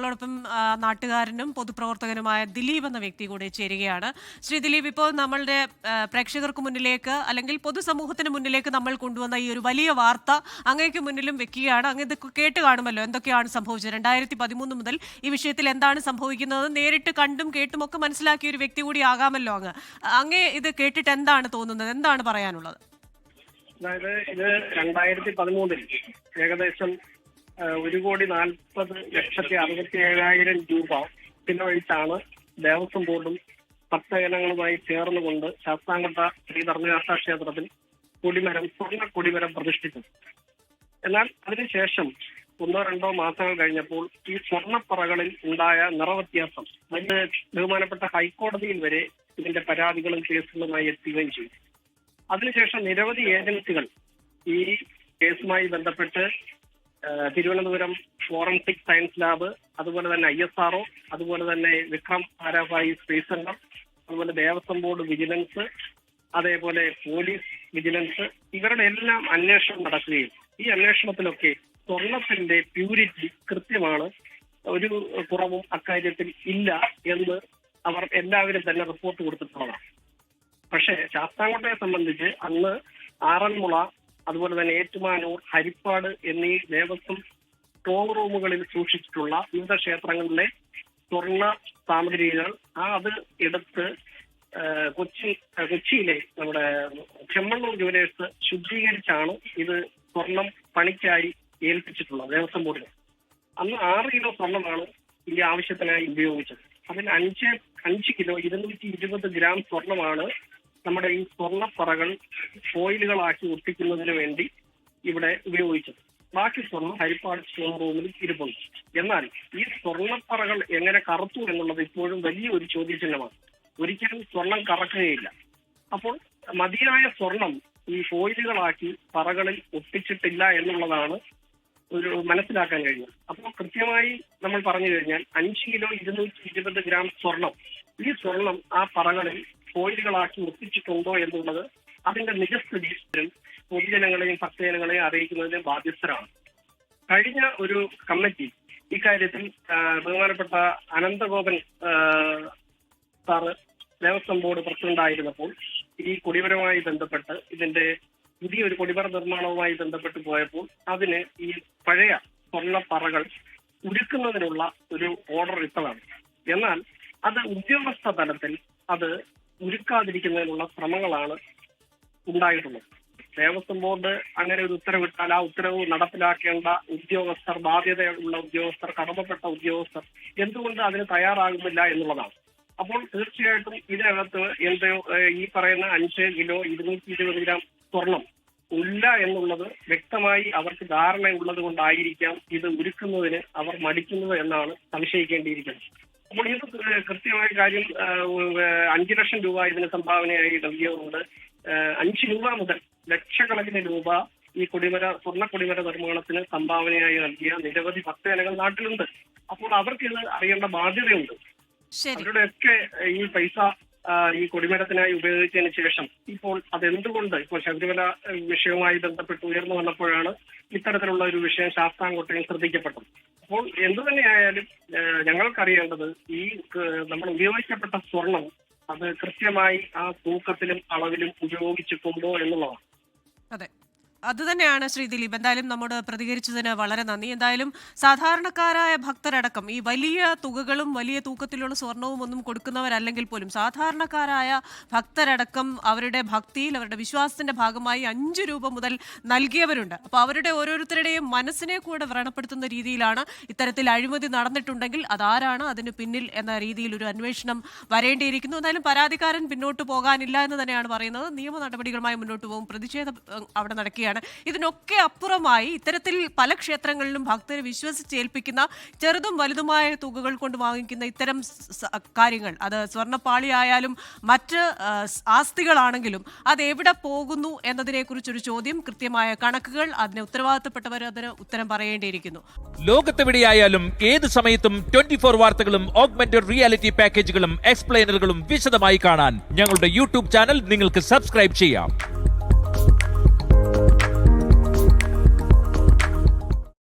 നമ്മളോടൊപ്പം നാട്ടുകാരനും പൊതുപ്രവർത്തകനുമായ ദിലീപ് എന്ന വ്യക്തി കൂടി ചേരുകയാണ്. ശ്രീ ദിലീപ്, ഇപ്പോൾ നമ്മളുടെ പ്രേക്ഷകർക്ക് മുന്നിലേക്ക് അല്ലെങ്കിൽ പൊതുസമൂഹത്തിന് മുന്നിലേക്ക് നമ്മൾ കൊണ്ടുവന്ന ഈ ഒരു വലിയ വാർത്ത അങ്ങേക്ക് മുന്നിലും വെക്കുകയാണ്. അങ്ങ് ഇത് കേട്ട് കാണുമല്ലോ എന്തൊക്കെയാണ് സംഭവിച്ചത്. 2013 മുതൽ ഈ വിഷയത്തിൽ എന്താണ് സംഭവിക്കുന്നത് നേരിട്ട് കണ്ടും കേട്ടും ഒക്കെ മനസ്സിലാക്കിയ ഒരു വ്യക്തി കൂടി ആകാമല്ലോ അങ്ങേ ഇത് കേട്ടിട്ട് എന്താണ് തോന്നുന്നത്, എന്താണ് പറയാനുള്ളത്? അതായത് ഇത് 2013 ഏകദേശം 1,40,67,000 രൂപ ചിലവഴിച്ചാണ് ദേവസ്വം ബോർഡും ഭക്തജനങ്ങളുമായി ചേർന്നുകൊണ്ട് ശാസ്താംകോട്ട ശ്രീ ധർമ്മശാസ്താ ക്ഷേത്രത്തിൽ സ്വർണ്ണ കൊടിമരം പ്രതിഷ്ഠിച്ചത്. എന്നാൽ അതിനുശേഷം 1-2 മാസങ്ങൾ കഴിഞ്ഞപ്പോൾ ഈ സ്വർണ്ണപ്പറകളിൽ ഉണ്ടായ നിറവ്യത്യാസം ബഹുമാനപ്പെട്ട ഹൈക്കോടതിയിൽ വരെ ഇതിന്റെ പരാതികളും കേസുകളുമായി എത്തുകയും ചെയ്തു. അതിനുശേഷം നിരവധി ഏജൻസികൾ ഈ കേസുമായി ബന്ധപ്പെട്ട് തിരുവനന്തപുരം ഫോറൻസിക് സയൻസ് ലാബ്, അതുപോലെ തന്നെ ISRO, അതുപോലെ തന്നെ വിക്രം സാരാഭായി സ്പേസ് സെന്റർ, അതുപോലെ ദേവസ്വം ബോർഡ് വിജിലൻസ്, അതേപോലെ പോലീസ് വിജിലൻസ്, ഇവരുടെ എല്ലാം അന്വേഷണം നടക്കുകയും ഈ അന്വേഷണത്തിലൊക്കെ സ്വർണത്തിന്റെ പ്യൂരിറ്റി കൃത്യമാണ്, ഒരു കുറവും അക്കാര്യത്തിൽ ഇല്ല എന്ന് അവർ എല്ലാവരും തന്നെ റിപ്പോർട്ട് കൊടുത്തിട്ടുള്ളതാണ്. പക്ഷേ ശാസ്താംകോട്ടയെ സംബന്ധിച്ച് അന്ന് ആറന്മുള, അതുപോലെ തന്നെ ഏറ്റുമാനൂർ, ഹരിപ്പാട് എന്നീ ദേവസ്വം സ്റ്റോർ റൂമുകളിൽ സൂക്ഷിച്ചിട്ടുള്ള വിവിധ ക്ഷേത്രങ്ങളിലെ സ്വർണ്ണ സാമഗ്രികൾ അത് എടുത്ത് കൊച്ചിയിലെ നമ്മുടെ ചെമ്മണ്ണൂർ ജുവലേഴ്സ് ശുദ്ധീകരിച്ചാണ് ഇത് സ്വർണം പണിക്കായി ഏൽപ്പിച്ചിട്ടുള്ളത് ദേവസ്വം ബോർഡിന്. അന്ന് 6 കിലോ സ്വർണ്ണമാണ് ഈ ആവശ്യത്തിനായി ഉപയോഗിച്ചത്. അതിൽ 5 കിലോ 220 ഗ്രാം സ്വർണമാണ് നമ്മുടെ ഈ സ്വർണ്ണപ്പറകൾ ഫോയിലുകളാക്കി ഒട്ടിക്കുന്നതിന് വേണ്ടി ഇവിടെ ഉപയോഗിച്ചത്. ബാക്കി സ്വർണം ഹരിപ്പാട് സ്റ്റോർ റൂമിൽ ഇരിപ്പുണ്ട്. എന്നാൽ ഈ സ്വർണ്ണപ്പറകൾ എങ്ങനെ കറുത്തു എന്നുള്ളത് ഇപ്പോഴും വലിയൊരു ചോദ്യചിഹ്നമാണ്. ഒരിക്കലും സ്വർണം കറക്കുകയില്ല. അപ്പോൾ മതിയായ സ്വർണം ഈ ഫോയിലുകളാക്കി പറകളിൽ ഒട്ടിച്ചിട്ടില്ല എന്നുള്ളതാണ് ഒരു മനസ്സിലാക്കാൻ കഴിഞ്ഞത്. അപ്പോൾ കൃത്യമായി നമ്മൾ പറഞ്ഞു കഴിഞ്ഞാൽ 5 കിലോ 220 ഗ്രാം സ്വർണം, ഈ സ്വർണം ആ പറകളിൽ ഫോയിലുകളാക്കി ഒട്ടിച്ചിട്ടുണ്ടോ എന്നുള്ളത് അതിന്റെ നിജസ്ഥിതി പൊതുജനങ്ങളെയും ഭക്തജനങ്ങളെയും അറിയിക്കുന്നതിന് ബാധ്യസ്ഥരാണ്. കഴിഞ്ഞ ഒരു കമ്മിറ്റി ഇക്കാര്യത്തിൽ ബഹുമാനപ്പെട്ട Ananthagopan sir Devaswom board president ആയിരുന്നപ്പോൾ ഈ കൊടിമരവുമായി ബന്ധപ്പെട്ട് ഇതിന്റെ പുതിയൊരു കൊടിമര നിർമ്മാണവുമായി ബന്ധപ്പെട്ട് പോയപ്പോൾ അതിന് ഈ പഴയ സ്വർണ്ണപ്പറകൾ ഉരുക്കുന്നതിനുള്ള ഒരു ഓർഡർ ഇട്ടതാണ്. എന്നാൽ അത് ഉദ്യോഗസ്ഥ തലത്തിൽ അത് ഉരുക്കാതിരിക്കുന്നതിനുള്ള ശ്രമങ്ങളാണ് ഉണ്ടായിട്ടുള്ളത്. ദേവസ്വം ബോർഡ് അങ്ങനെ ഒരു ഉത്തരവിട്ടാൽ ആ ഉത്തരവ് നടപ്പിലാക്കേണ്ട ഉദ്യോഗസ്ഥർ, ബാധ്യതയുള്ള ഉദ്യോഗസ്ഥർ, കടമപ്പെട്ട ഉദ്യോഗസ്ഥർ എന്തുകൊണ്ട് അതിന് തയ്യാറാകുന്നില്ല എന്നുള്ളതാണ്. അപ്പോൾ തീർച്ചയായിട്ടും ഇതിനകത്ത് ഈ പറയുന്ന 5 കിലോ 220 ഗ്രാം സ്വർണം ഇല്ല എന്നുള്ളത് വ്യക്തമായി അവർക്ക് ധാരണയുള്ളത് കൊണ്ടായിരിക്കാം ഇത് ഉരുക്കുന്നതിന് അവർ മടിക്കുന്നത് എന്നാണ് സംശയിക്കേണ്ടിയിരിക്കുന്നത്. അപ്പോൾ ഇത് കൃത്യമായ കാര്യം 5 ലക്ഷം രൂപ ഇതിന് സംഭാവനയായി നൽകിയതുകൊണ്ട് 5 രൂപ മുതൽ ലക്ഷക്കണക്കിന് രൂപ ഈ സ്വർണ്ണ കൊടിമര നിർമ്മാണത്തിന് സംഭാവനയായി നൽകിയ നിരവധി ഭക്തജനങ്ങൾ നാട്ടിലുണ്ട്. അപ്പോൾ അവർക്ക് ഇത് അറിയേണ്ട ബാധ്യതയുണ്ട്. അവരുടെയൊക്കെ ഈ പൈസ ഈ കൊടിമരത്തിനായി ഉപയോഗിച്ചതിന് ശേഷം ഇപ്പോൾ അതെന്തുകൊണ്ട് ഇപ്പോൾ ശബരിമല വിഷയവുമായി ബന്ധപ്പെട്ട് ഉയർന്നു വന്നപ്പോഴാണ് ഇത്തരത്തിലുള്ള ഒരു വിഷയം ശാസ്താംകോട്ടയിൽ ശ്രദ്ധിക്കപ്പെട്ടത്. അപ്പോൾ എന്തു തന്നെയായാലും ഞങ്ങൾക്കറിയേണ്ടത് ഈ നമ്മൾ ഉപയോഗിക്കപ്പെട്ട സ്വർണം അത് കൃത്യമായി ആ തൂക്കത്തിലും അളവിലും ഉപയോഗിച്ചിട്ടുണ്ടോ എന്നുള്ളതാണ്. അതെ, അത് തന്നെയാണ് ശ്രീ ദിലീപ്. എന്തായാലും നമ്മോട് പ്രതികരിച്ചതിന് വളരെ നന്ദി. എന്തായാലും സാധാരണക്കാരായ ഭക്തരടക്കം ഈ വലിയ തുകകളും വലിയ തൂക്കത്തിലുള്ള സ്വർണവും ഒന്നും കൊടുക്കുന്നവരല്ലെങ്കിൽ പോലും സാധാരണക്കാരായ ഭക്തരടക്കം അവരുടെ ഭക്തിയിൽ, അവരുടെ വിശ്വാസത്തിന്റെ ഭാഗമായി 5 രൂപ മുതൽ നൽകിയവരുണ്ട്. അപ്പോൾ അവരുടെ ഓരോരുത്തരുടെയും മനസ്സിനെ കൂടെ വ്രണപ്പെടുത്തുന്ന രീതിയിലാണ് ഇത്തരത്തിൽ അഴിമതി നടന്നിട്ടുണ്ടെങ്കിൽ അതാരാണ് അതിന് പിന്നിൽ എന്ന രീതിയിൽ ഒരു അന്വേഷണം വരേണ്ടിയിരിക്കുന്നു. എന്തായാലും പരാതിക്കാരൻ പിന്നോട്ട് പോകാനില്ല എന്ന് തന്നെയാണ് പറയുന്നത്. നിയമ നടപടികളുമായി മുന്നോട്ട് പോകും. പ്രതിഷേധം അവിടെ നടക്കുകയാണ്. ഇതിനൊക്കെ അപ്പുറമായി ഇത്തരത്തിൽ പല ക്ഷേത്രങ്ങളിലും ഭക്തരെ വിശ്വസിച്ചേൽപ്പിക്കുന്ന ചെറുതും വലുതുമായ തുകകൾ കൊണ്ട് വാങ്ങിക്കുന്ന ഇത്തരം കാര്യങ്ങൾ, അത് സ്വർണ്ണപ്പാളിയായാലും മറ്റ് ആസ്തികളാണെങ്കിലും അത് എവിടെ പോകുന്നു എന്നതിനെക്കുറിച്ചൊരു ചോദ്യം, കൃത്യമായ കണക്കുകൾ, അതിന് ഉത്തരവാദിത്തപ്പെട്ടവർ അതിന് ഉത്തരം പറയേണ്ടിയിരിക്കുന്നു. ലോകത്തെവിടെയായാലും ഏത് സമയത്തും 24 വാർത്തകളും ഓഗ്മെന്റഡ് റിയാലിറ്റി പാക്കേജുകളും എക്സ്പ്ലെയിനറുകളും വിശദമായി കാണാൻ ഞങ്ങളുടെ യൂട്യൂബ് ചാനൽ നിങ്ങൾക്ക് സബ്സ്ക്രൈബ് ചെയ്യാം.